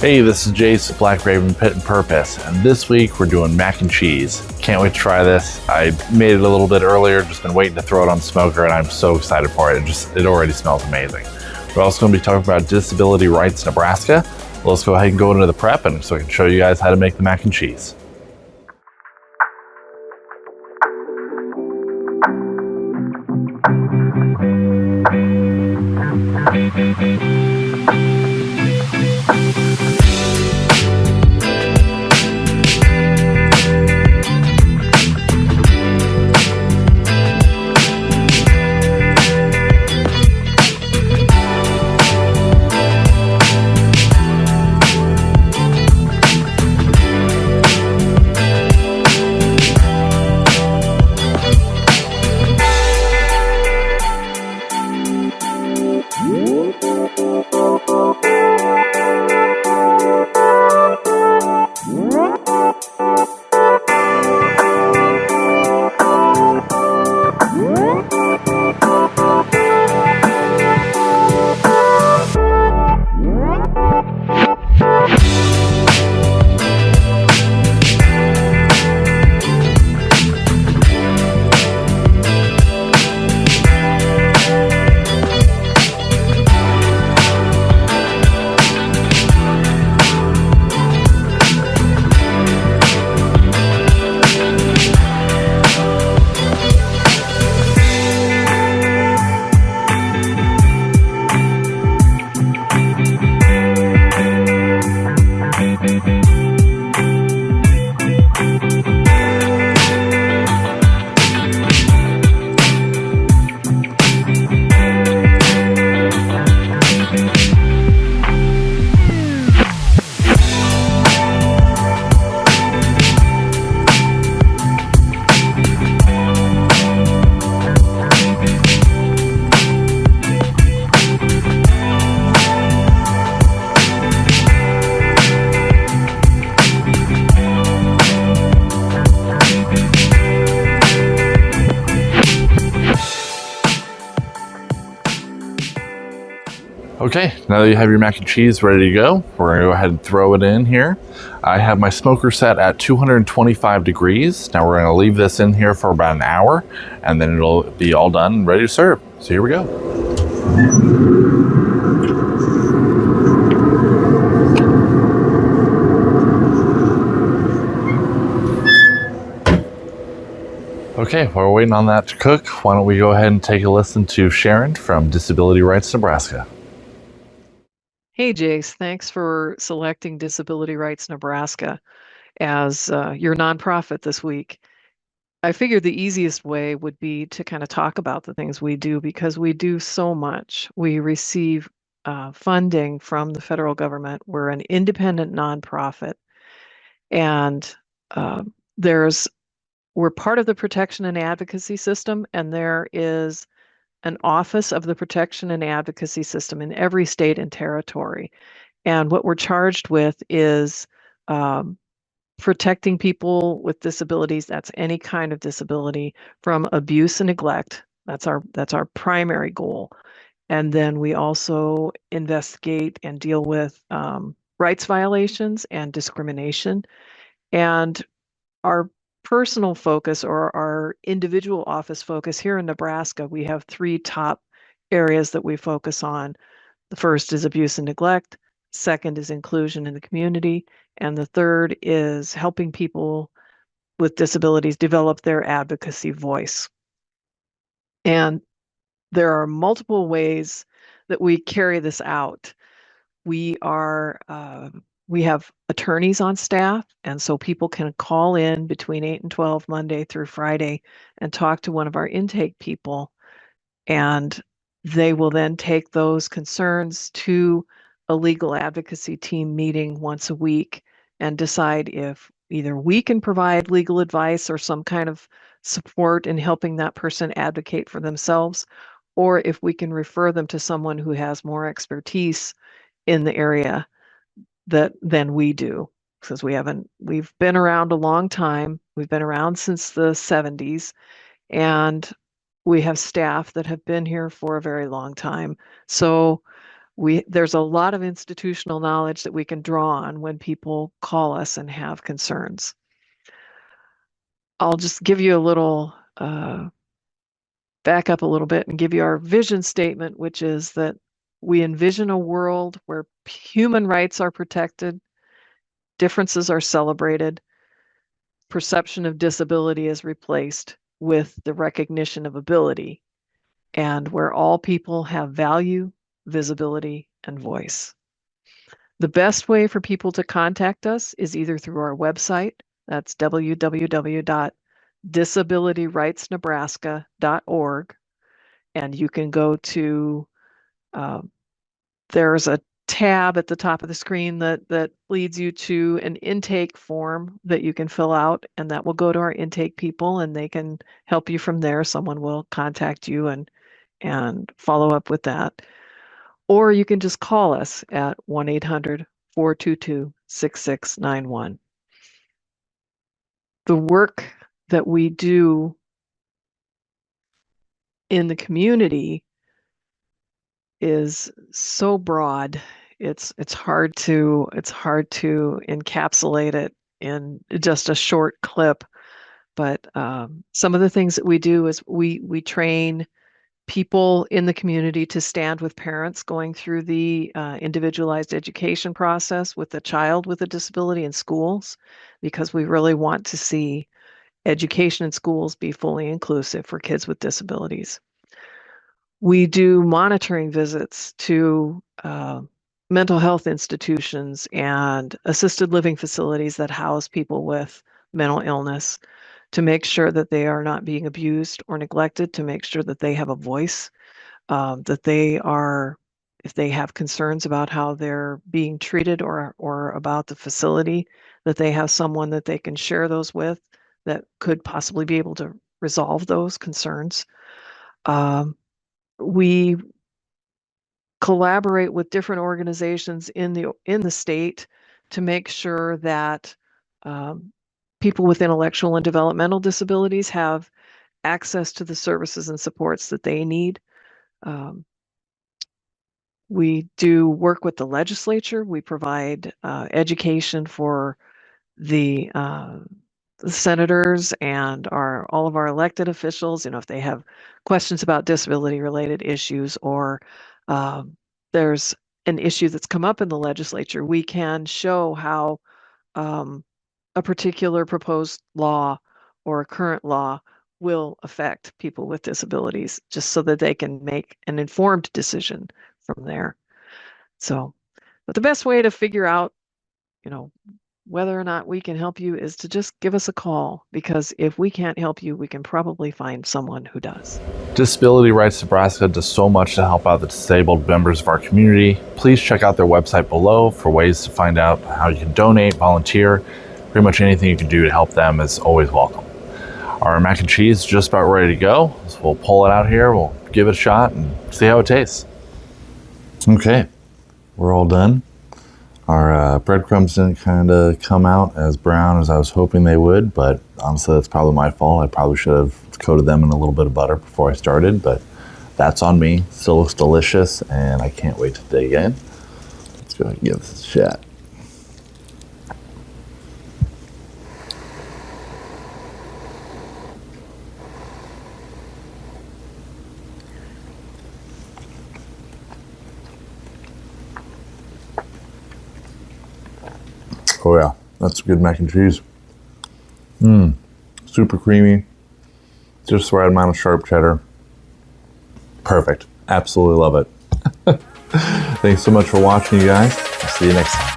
Hey, this is Jace with Black Raven Pit and Purpose, and this week we're doing mac and cheese. Can't wait to try this. I made it a little bit earlier, just been waiting to throw it on the smoker, and I'm so excited for it. It already smells amazing. We're also going to be talking about disability rights Nebraska. Let's go ahead and go into the prep, and so I can show you guys how to make the mac and cheese. Okay, now that you have your mac and cheese ready to go, we're going to go ahead and throw it in here. I have my smoker set at 225 degrees. Now we're going to leave this in here for about an hour, and then it'll be all done and ready to serve. So here we go. Okay, while we're waiting on that to cook, why don't we go ahead and take a listen to Sharon from Disability Rights Nebraska. Hey, Jace, thanks for selecting Disability Rights Nebraska as your nonprofit this week. I figured the easiest way would be to kind of talk about the things we do because we do so much. We receive funding from the federal government. We're an independent nonprofit, and we're part of the protection and advocacy system, and there is an office of the protection and advocacy system in every state and territory. And what we're charged with is protecting people with disabilities, that's any kind of disability, from abuse and neglect. That's our primary goal. And then we also investigate and deal with rights violations and discrimination. And our personal focus, or our individual office focus here in Nebraska, we have three top areas that we focus on. The first is abuse and neglect, second is inclusion in the community, and the third is helping people with disabilities develop their advocacy voice. And there are multiple ways that we carry this out. We have attorneys on staff, and so people can call in between 8 and 12 Monday through Friday and talk to one of our intake people, and they will then take those concerns to a legal advocacy team meeting once a week and decide if either we can provide legal advice or some kind of support in helping that person advocate for themselves, or if we can refer them to someone who has more expertise in the area than we do, because we've been around a long time. We've been around since the 70s, and we have staff that have been here for a very long time. So There's a lot of institutional knowledge that we can draw on when people call us and have concerns. I'll just give you a little back up a little bit and give you our vision statement, which is that we envision a world where human rights are protected, differences are celebrated, perception of disability is replaced with the recognition of ability, and where all people have value, visibility, and voice. The best way for people to contact us is either through our website, that's www.disabilityrightsnebraska.org, and you can go to, there's a tab at the top of the screen that leads you to an intake form that you can fill out, and that will go to our intake people, and they can help you from there. Someone will contact you and follow up with that. Or you can just call us at 1-800-422-6691. The work that we do in the community is so broad. It's hard to encapsulate it in just a short clip. But some of the things that we do is we train people in the community to stand with parents going through the individualized education process with a child with a disability in schools, because we really want to see education in schools be fully inclusive for kids with disabilities. We do monitoring visits to mental health institutions and assisted living facilities that house people with mental illness to make sure that they are not being abused or neglected, to make sure that they have a voice, that they are, if they have concerns about how they're being treated or about the facility, that they have someone that they can share those with that could possibly be able to resolve those concerns. We collaborate with different organizations in the state to make sure that people with intellectual and developmental disabilities have access to the services and supports that they need. We do work with the legislature. We provide education for the senators and all of our elected officials, if they have questions about disability related issues, or there's an issue that's come up in the legislature, we can show how a particular proposed law or a current law will affect people with disabilities, just so that they can make an informed decision from there. So, but the best way to figure out, whether or not we can help you is to just give us a call, because if we can't help you, we can probably find someone who does. Disability Rights Nebraska does so much to help out the disabled members of our community. Please check out their website below for ways to find out how you can donate, volunteer. Pretty much anything you can do to help them is always welcome. Our mac and cheese is just about ready to go. So we'll pull it out here, we'll give it a shot and see how it tastes. Okay, we're all done. Our breadcrumbs didn't kind of come out as brown as I was hoping they would, but honestly, that's probably my fault. I probably should have coated them in a little bit of butter before I started, but that's on me. Still looks delicious, and I can't wait to dig in. Let's go ahead and give this a shot. Oh yeah, that's good mac and cheese. Super creamy, just the right amount of sharp cheddar. Perfect, absolutely love it. Thanks so much for watching, you guys. I'll see you next time.